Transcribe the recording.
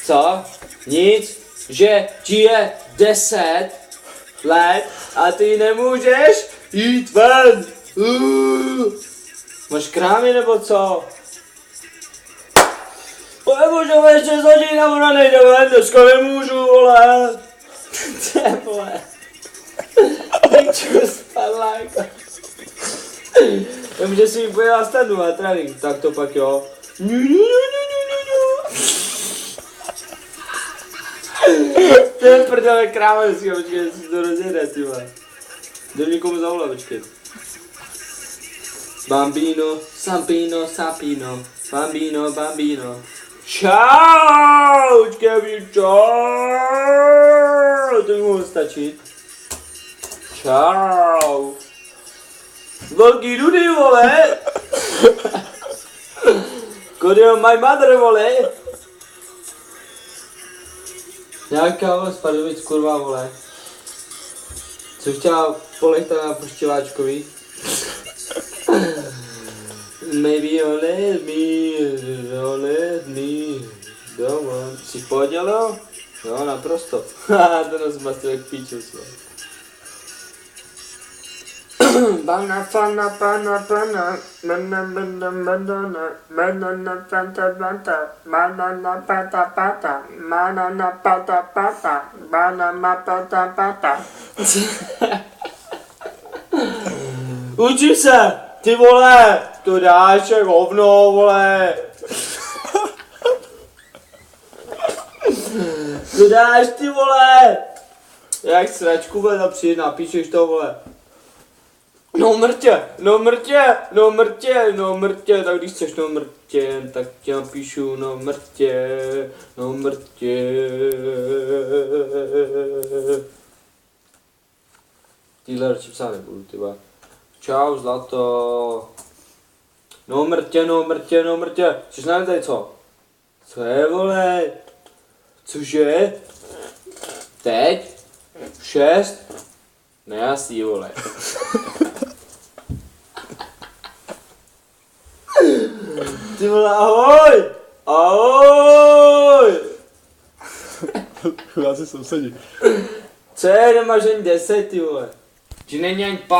Co? Nic? Že ti je 10 let a ty nemůžeš jít ven. Máš krámy nebo co? Nemůžu ještě začít a ona nejde ven, dneska nemůžu, vole. Ty vole. Piču spadla jako. Nemůže si mi pojela stanu na trénink, tak to pak jo. Ten prdele kráva, počkej, si to rozjede, ty vole. Jdem někomu zavolat, počkej. Bambino, Sampino, Sapino, Bambino, Bambino. Čau, Kevin, čau, to by mohlo stačit. Čau. Velký dudy, vole. Kodil my mother, vole. Nějaká vole z Pardubic, kurva, vole. Co chtěla polechtat na poštěváčkovi? Maybe you'll let me, don't want. Jsi v pohodě, Leo? Jo, naprosto. Haha, to nás bastil jak píču, svoj. Bana fana pana pana, banana pata pata, banana pata pata, banana pata pata, banana pata pata. Učím se, ty vole, to dáš jak hovno, vole. To dáš, ty vole. Jak sračku vole zapřijít, napíšeš to, vole. No mrtě, no mrtě, no mrtě, no mrtě, tak když chceš no mrtě, tak ti napíšu no mrtě, no mrtě. Týhle radši psát nebudu, tyba. Čau, zlato. No mrtě, no mrtě, no mrtě. Chceš nám tady co? Co je, vole? Cože? Teď? 6? Ne, asi, vole. Ty vole, ahoj! Ahoj! Já si sousedí. Co je, nemáš ani 10, ty vole. Že není ani 5.